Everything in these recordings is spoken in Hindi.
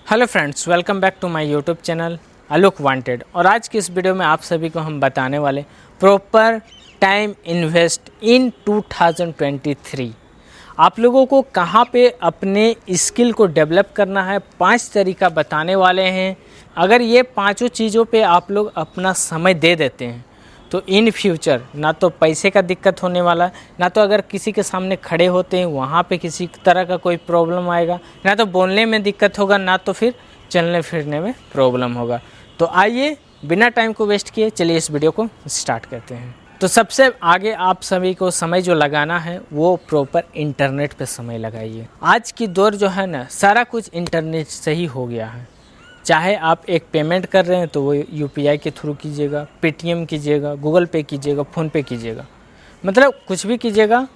Hello friends, welcome back to my YouTube channel Alok wanted. और आज की इस वीडियो में आप सभी को हम बताने वाले प्रॉपर टाइम इन्वेस्ट इन 2023 आप लोगों को कहां पे अपने स्किल को डेवलप करना है, 5 तरीका बताने वाले हैं। अगर ये पांचों चीज़ों पे आप लोग अपना समय दे देते हैं तो इन फ्यूचर ना तो पैसे का दिक्कत होने वाला है, ना तो अगर किसी के सामने खड़े होते हैं वहाँ पे किसी तरह का कोई प्रॉब्लम आएगा, ना तो बोलने में दिक्कत होगा, ना तो फिर चलने फिरने में प्रॉब्लम होगा। तो आइए बिना टाइम को वेस्ट किए चलिए इस वीडियो को स्टार्ट करते हैं। तो सबसे आगे आप सभी को समय जो लगाना है वो प्रॉपर इंटरनेट पे समय लगाइए। आज की दौर जो है ना, सारा कुछ इंटरनेट से ही हो गया है। चाहे आप एक पेमेंट कर रहे हैं तो वो यूपीआई के थ्रू कीजिएगा, पेटीएम कीजिएगा, गूगल पे कीजिएगा, फ़ोनपे कीजिएगा, मतलब कुछ भी कीजिएगा,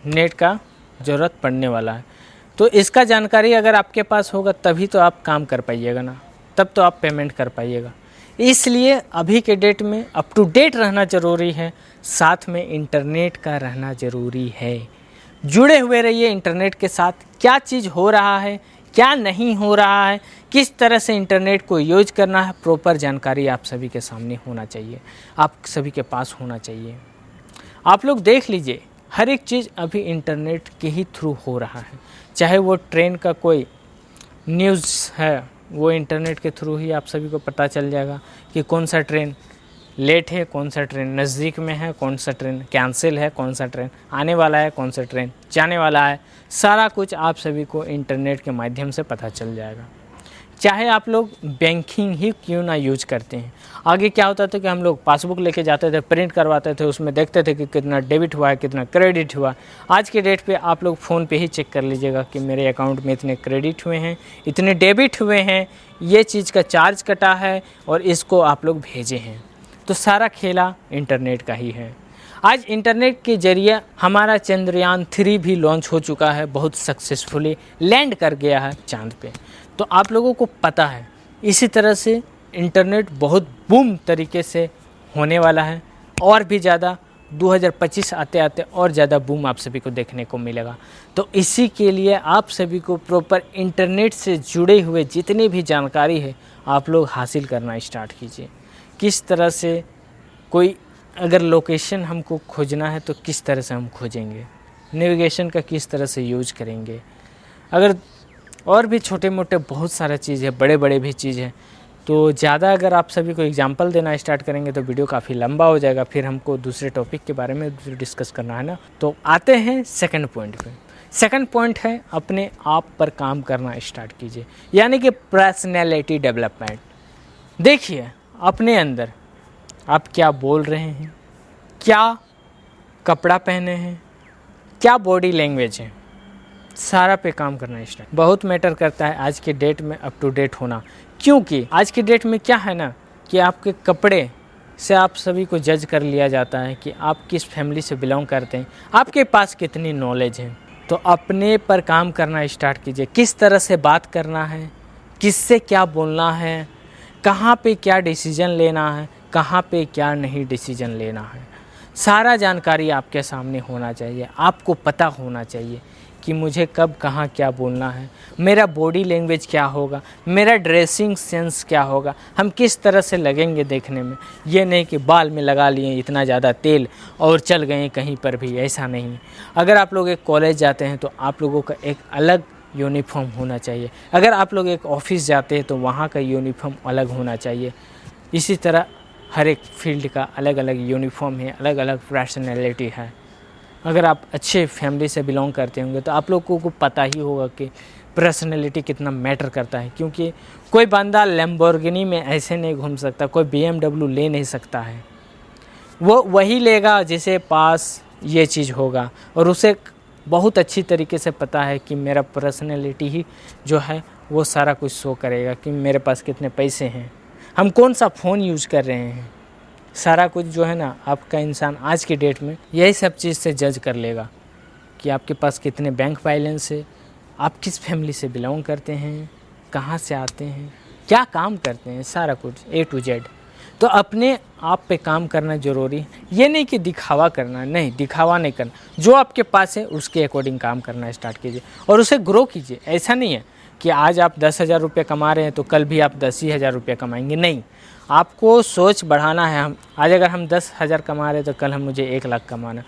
नेट का ज़रूरत पड़ने वाला है। तो इसका जानकारी अगर आपके पास होगा तभी तो आप काम कर पाइएगा ना, तब तो आप पेमेंट कर पाइएगा। इसलिए अभी के डेट में अप टू डेट रहना ज़रूरी है, साथ में इंटरनेट का रहना ज़रूरी है। जुड़े हुए रहिए इंटरनेट के साथ, क्या चीज़ हो रहा है, क्या नहीं हो रहा है, किस तरह से इंटरनेट को यूज करना है, प्रॉपर जानकारी आप सभी के सामने होना चाहिए, आप सभी के पास होना चाहिए। आप लोग देख लीजिए, हर एक चीज़ अभी इंटरनेट के ही थ्रू हो रहा है। चाहे वो ट्रेन का कोई न्यूज़ है, वो इंटरनेट के थ्रू ही आप सभी को पता चल जाएगा कि कौन सा ट्रेन लेट है, कौन सा ट्रेन नज़दीक में है, कौन सा ट्रेन कैंसिल है, कौन सा ट्रेन आने वाला है, कौन सा ट्रेन जाने वाला है। सारा कुछ आप सभी को इंटरनेट के माध्यम से पता चल जाएगा। चाहे आप लोग बैंकिंग ही क्यों ना यूज करते हैं। आगे क्या होता था कि हम लोग पासबुक लेके जाते थे, प्रिंट करवाते थे, उसमें देखते थे कि कितना डेबिट हुआ है, कितना क्रेडिट हुआ। आज के डेट पे आप लोग फ़ोन पे ही चेक कर लीजिएगा कि मेरे अकाउंट में इतने क्रेडिट हुए हैं, इतने डेबिट हुए हैं, ये चीज़ का चार्ज कटा है और इसको आप लोग भेजे हैं। तो सारा खेला इंटरनेट का ही है। आज इंटरनेट के ज़रिए हमारा चंद्रयान 3 भी लॉन्च हो चुका है, बहुत सक्सेसफुली लैंड कर गया है चांद पे। तो आप लोगों को पता है, इसी तरह से इंटरनेट बहुत बूम तरीके से होने वाला है, और भी ज़्यादा 2025 आते आते और ज़्यादा बूम आप सभी को देखने को मिलेगा। तो इसी के लिए आप सभी को प्रॉपर इंटरनेट से जुड़े हुए जितनी भी जानकारी है आप लोग हासिल करना स्टार्ट कीजिए। किस तरह से कोई अगर लोकेशन हमको खोजना है तो किस तरह से हम खोजेंगे, नेविगेशन का किस तरह से यूज करेंगे। अगर और भी छोटे मोटे बहुत सारा चीज़ है, बड़े बड़े भी चीज़ है, तो ज़्यादा अगर आप सभी को एग्जांपल देना स्टार्ट करेंगे तो वीडियो काफ़ी लंबा हो जाएगा, फिर हमको दूसरे टॉपिक के बारे में डिस्कस करना है ना। तो आते हैं सेकंड पॉइंट पे। सेकंड पॉइंट है अपने आप पर काम करना स्टार्ट कीजिए, यानी कि पर्सनैलिटी डेवलपमेंट। देखिए अपने अंदर आप क्या बोल रहे हैं, क्या कपड़ा पहने हैं, क्या बॉडी लैंग्वेज है, सारा पे काम करना स्टार्ट। बहुत मैटर करता है आज के डेट में अप टू डेट होना, क्योंकि आज के डेट में क्या है ना कि आपके कपड़े से आप सभी को जज कर लिया जाता है कि आप किस फैमिली से बिलोंग करते हैं, आपके पास कितनी नॉलेज है। तो अपने पर काम करना स्टार्ट कीजिए, किस तरह से बात करना है, किससे क्या बोलना है, कहाँ पे क्या डिसीजन लेना है, कहाँ पे क्या नहीं डिसीजन लेना है। सारा जानकारी आपके सामने होना चाहिए, आपको पता होना चाहिए कि मुझे कब कहाँ क्या बोलना है, मेरा बॉडी लैंग्वेज क्या होगा, मेरा ड्रेसिंग सेंस क्या होगा, हम किस तरह से लगेंगे देखने में। ये नहीं कि बाल में लगा लिए इतना ज़्यादा तेल और चल गए कहीं पर भी, ऐसा नहीं। अगर आप लोग एक कॉलेज जाते हैं तो आप लोगों का एक अलग यूनिफॉर्म होना चाहिए। अगर आप लोग एक ऑफिस जाते हैं तो वहाँ का यूनिफॉर्म अलग होना चाहिए। इसी तरह हर एक फील्ड का अलग अलग यूनिफॉर्म है, अलग अलग पर्सनैलिटी है। अगर आप अच्छे फैमिली से बिलोंग करते होंगे तो आप लोगों को पता ही होगा कि पर्सनैलिटी कितना मैटर करता है, क्योंकि कोई बंदा लैम्बोर्गिनी में ऐसे नहीं घूम सकता, कोई BMW ले नहीं सकता है। वो वही लेगा जिसे पास ये चीज़ होगा, और उसे बहुत अच्छी तरीके से पता है कि मेरा पर्सनैलिटी ही जो है वो सारा कुछ शो करेगा कि मेरे पास कितने पैसे हैं, हम कौन सा फ़ोन यूज़ कर रहे हैं। सारा कुछ जो है ना आपका इंसान आज की डेट में यही सब चीज़ से जज कर लेगा कि आपके पास कितने बैंक बैलेंस है, आप किस फैमिली से बिलोंग करते हैं, कहाँ से आते हैं, क्या काम करते हैं, सारा कुछ A to Z। तो अपने आप पे काम करना ज़रूरी है। ये नहीं कि दिखावा करना, नहीं दिखावा नहीं करना, जो आपके पास है उसके अकॉर्डिंग काम करना स्टार्ट कीजिए और उसे ग्रो कीजिए। ऐसा नहीं है कि आज आप 10,000 रुपये कमा रहे हैं तो कल भी आप 10,000 रुपये कमाएंगे, नहीं। आपको सोच बढ़ाना है। हम आज अगर हम 10,000 कमा रहे हैं तो कल हम मुझे 1 लाख कमाना,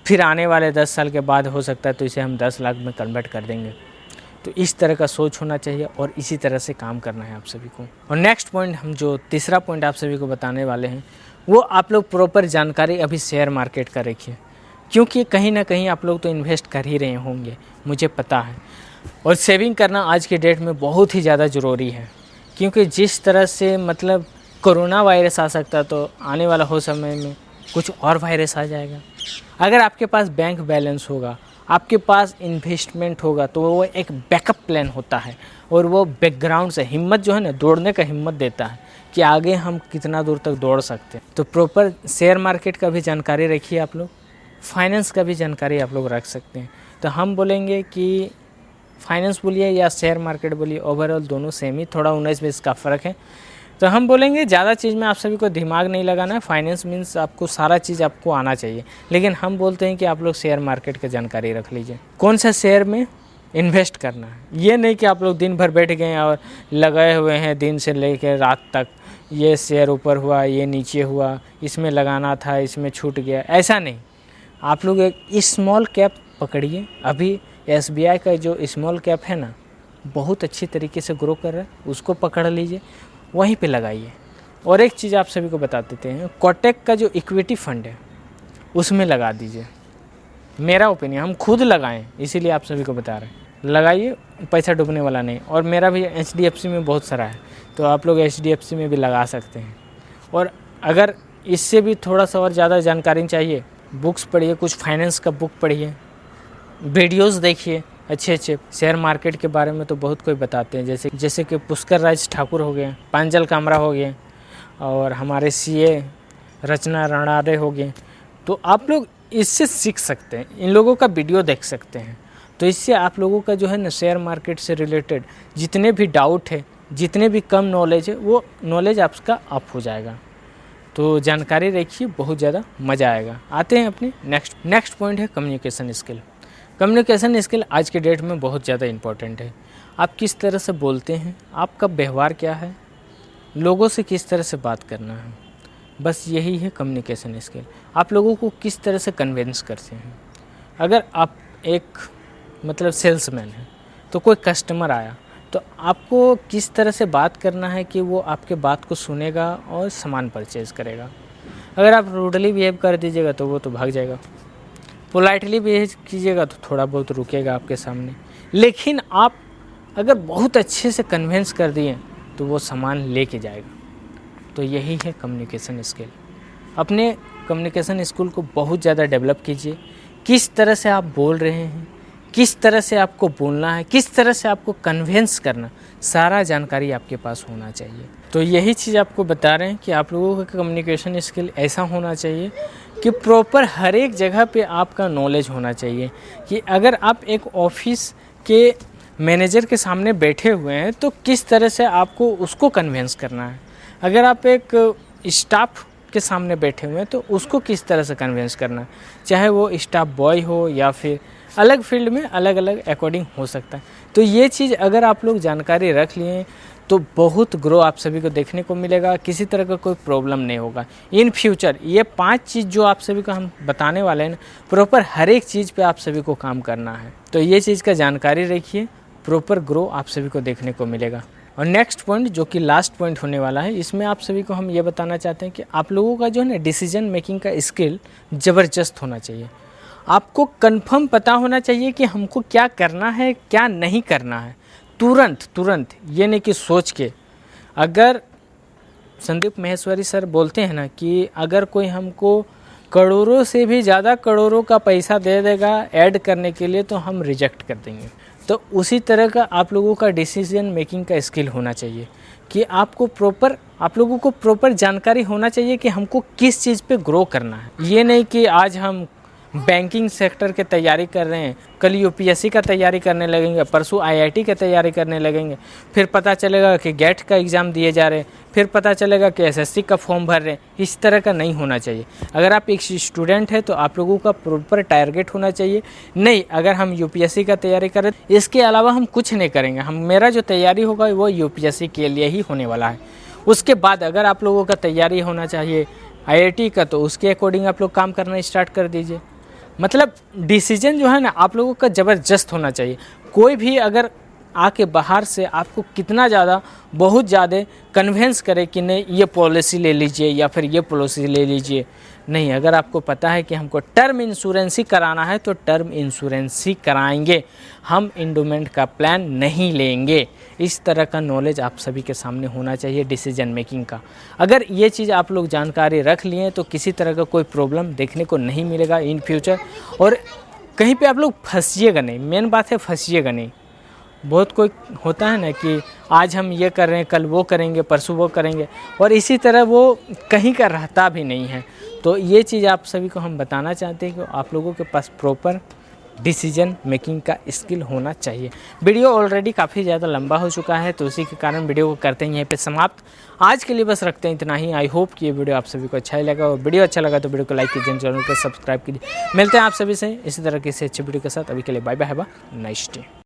फिर आने वाले 10 साल के बाद हो सकता है तो इसे हम 10 लाख में कन्वर्ट कर देंगे। तो इस तरह का सोच होना चाहिए और इसी तरह से काम करना है आप सभी को। और नेक्स्ट पॉइंट, हम जो तीसरा पॉइंट आप सभी को बताने वाले हैं, वो आप लोग प्रॉपर जानकारी अभी शेयर मार्केट का रखिए, क्योंकि कहीं ना कहीं आप लोग तो इन्वेस्ट कर ही रहे होंगे, मुझे पता है। और सेविंग करना आज के डेट में बहुत ही ज़्यादा ज़रूरी है, क्योंकि जिस तरह से मतलब कोरोना वायरस आ सकता है, तो आने वाला हो समय में कुछ और वायरस आ जाएगा। अगर आपके पास बैंक बैलेंस होगा, आपके पास इन्वेस्टमेंट होगा, तो वो एक बैकअप प्लान होता है और वो बैकग्राउंड से हिम्मत जो है ना, दौड़ने का हिम्मत देता है कि आगे हम कितना दूर तक दौड़ सकते हैं। तो प्रॉपर शेयर मार्केट का भी जानकारी रखिए आप लोग, फाइनेंस का भी जानकारी आप लोग रख सकते हैं। तो हम बोलेंगे कि फाइनेंस बोलिए या शेयर मार्केट बोलिए, ओवरऑल दोनों सेम ही, थोड़ा 19-20 का फ़र्क है। तो हम बोलेंगे ज़्यादा चीज़ में आप सभी को दिमाग नहीं लगाना है। फाइनेंस मीन्स आपको सारा चीज़ आपको आना चाहिए, लेकिन हम बोलते हैं कि आप लोग शेयर मार्केट की जानकारी रख लीजिए, कौन सा शेयर में इन्वेस्ट करना है। ये नहीं कि आप लोग दिन भर बैठ गए और लगाए हुए हैं दिन से लेकर रात तक, ये शेयर ऊपर हुआ, ये नीचे हुआ, इसमें लगाना था, इसमें छूट गया, ऐसा नहीं। आप लोग एक स्मॉल कैप पकड़िए। अभी SBI का जो स्मॉल कैप है ना, बहुत अच्छी तरीके से ग्रो कर रहा है, उसको पकड़ लीजिए, वहीं पे लगाइए। और एक चीज़ आप सभी को बता देते हैं, कोटक का जो इक्विटी फंड है उसमें लगा दीजिए। मेरा ओपिनियन, हम खुद लगाएं इसीलिए आप सभी को बता रहे हैं, लगाइए, पैसा डूबने वाला नहीं। और मेरा भी HDFC में बहुत सारा है, तो आप लोग HDFC में भी लगा सकते हैं। और अगर इससे भी थोड़ा सा और ज़्यादा जानकारी चाहिए, बुक्स पढ़िए, कुछ फाइनेंस का बुक पढ़िए, वीडियोज़ देखिए अच्छे शेयर मार्केट के बारे में तो बहुत कोई बताते हैं, जैसे कि पुष्कर राज ठाकुर हो गए, पांजल कामरा हो गए, और हमारे CA रचना रणारे हो गए। तो आप लोग इससे सीख सकते हैं, इन लोगों का वीडियो देख सकते हैं। तो इससे आप लोगों का जो है ना, शेयर मार्केट से रिलेटेड जितने भी डाउट है, जितने भी कम नॉलेज है, वो नॉलेज आपका अप हो जाएगा। तो जानकारी रखिए, बहुत ज़्यादा मज़ा आएगा। आते हैं अपने नेक्स्ट पॉइंट है कम्युनिकेशन स्किल। कम्युनिकेशन स्किल आज के डेट में बहुत ज़्यादा इम्पॉर्टेंट है। आप किस तरह से बोलते हैं, आपका व्यवहार क्या है, लोगों से किस तरह से बात करना है, बस यही है कम्युनिकेशन स्किल। आप लोगों को किस तरह से कन्विंस करते हैं। अगर आप एक मतलब सेल्समैन हैं, तो कोई कस्टमर आया तो आपको किस तरह से बात करना है कि वो आपके बात को सुनेगा और सामान परचेज़ करेगा। अगर आप रूडली बिहेव कर दीजिएगा तो वो तो भाग जाएगा, पोलाइटली बिहेव कीजिएगा तो थोड़ा बहुत रुकेगा आपके सामने, लेकिन आप अगर बहुत अच्छे से कन्विंस कर दिए तो वो सामान लेके जाएगा। तो यही है कम्युनिकेशन स्किल। अपने कम्युनिकेशन स्किल को बहुत ज़्यादा डेवलप कीजिए। किस तरह से आप बोल रहे हैं, किस तरह से आपको बोलना है, किस तरह से आपको कन्विंस करना, सारा जानकारी आपके पास होना चाहिए। तो यही चीज़ आपको बता रहे हैं कि आप लोगों का कम्युनिकेशन स्किल ऐसा होना चाहिए कि प्रॉपर हर एक जगह पे आपका नॉलेज होना चाहिए। कि अगर आप एक ऑफिस के मैनेजर के सामने बैठे हुए हैं तो किस तरह से आपको उसको कन्विंस करना है। अगर आप एक स्टाफ के सामने बैठे हुए हैं तो उसको किस तरह से कन्विंस करना है, चाहे वो स्टाफ बॉय हो या फिर अलग फील्ड में अलग अलग अकॉर्डिंग हो सकता है। तो ये चीज़ अगर आप लोग जानकारी रख लिए तो बहुत ग्रो आप सभी को देखने को मिलेगा, किसी तरह का कोई प्रॉब्लम नहीं होगा इन फ्यूचर। ये 5 चीज़ जो आप सभी को हम बताने वाले हैं ना, प्रॉपर हर एक चीज़ पे आप सभी को काम करना है। तो ये चीज़ का जानकारी रखिए, प्रॉपर ग्रो आप सभी को देखने को मिलेगा। और नेक्स्ट पॉइंट जो कि लास्ट पॉइंट होने वाला है, इसमें आप सभी को हम ये बताना चाहते हैं कि आप लोगों का जो है ना डिसीजन मेकिंग का स्किल ज़बरदस्त होना चाहिए। आपको कंफर्म पता होना चाहिए कि हमको क्या करना है, क्या नहीं करना है, तुरंत, ये नहीं कि सोच के। अगर संदीप माहेश्वरी सर बोलते हैं ना कि अगर कोई हमको करोड़ों से भी ज़्यादा करोड़ों का पैसा दे देगा ऐड करने के लिए तो हम रिजेक्ट कर देंगे। तो उसी तरह का आप लोगों का डिसीजन मेकिंग का स्किल होना चाहिए कि आप लोगों को प्रॉपर जानकारी होना चाहिए कि हमको किस चीज़ पे ग्रो करना है। ये नहीं कि आज हम बैंकिंग सेक्टर की तैयारी कर रहे हैं, कल यूपीएससी का तैयारी करने लगेंगे, परसों आईआईटी की तैयारी करने लगेंगे, फिर पता चलेगा कि गेट का एग्ज़ाम दिए जा रहे हैं, फिर पता चलेगा कि एसएससी का फॉर्म भर रहे हैं। इस तरह का नहीं होना चाहिए। अगर आप एक स्टूडेंट हैं तो आप लोगों का प्रॉपर टारगेट होना चाहिए। नहीं, अगर हम यूपीएससी का तैयारी करें, इसके अलावा हम कुछ नहीं करेंगे, मेरा जो तैयारी होगा वो यूपीएससी के लिए ही होने वाला है। उसके बाद अगर आप लोगों का तैयारी होना चाहिए आईआईटी का, तो उसके अकॉर्डिंग आप लोग काम करना स्टार्ट कर दीजिए। मतलब डिसीजन जो है ना आप लोगों का ज़बरदस्त होना चाहिए। कोई भी अगर आके बाहर से आपको कितना ज़्यादा बहुत ज़्यादा कन्विंस करे कि नहीं ये पॉलिसी ले लीजिए या फिर ये पॉलिसी ले लीजिए, नहीं, अगर आपको पता है कि हमको टर्म इंश्योरेंस ही कराना है तो टर्म इंश्योरेंस ही कराएंगे, हम इंडोमेंट का प्लान नहीं लेंगे। इस तरह का नॉलेज आप सभी के सामने होना चाहिए डिसीजन मेकिंग का। अगर ये चीज़ आप लोग जानकारी रख लिए तो किसी तरह का कोई प्रॉब्लम देखने को नहीं मिलेगा इन फ्यूचर, और कहीं पे आप लोग फंसिएगा नहीं। मेन बात है फंसिएगा नहीं। बहुत कोई होता है ना कि आज हम ये कर रहे हैं, कल वो करेंगे, परसों वो करेंगे, और इसी तरह वो कहीं का रहता भी नहीं है। तो ये चीज़ आप सभी को हम बताना चाहते हैं कि आप लोगों के पास प्रॉपर डिसीजन मेकिंग का स्किल होना चाहिए। वीडियो ऑलरेडी काफ़ी ज़्यादा लंबा हो चुका है, तो उसी के कारण वीडियो को करते हैं यहीं पे समाप्त। आज के लिए बस रखते हैं इतना ही। आई होप कि ये वीडियो आप सभी को अच्छा ही लगा, और वीडियो अच्छा लगा तो वीडियो को लाइक कीजिए, चैनल को सब्सक्राइब कीजिए। मिलते हैं आप सभी से इसी तरह की अच्छी वीडियो के साथ। अभी के लिए bye bye, have a nice day.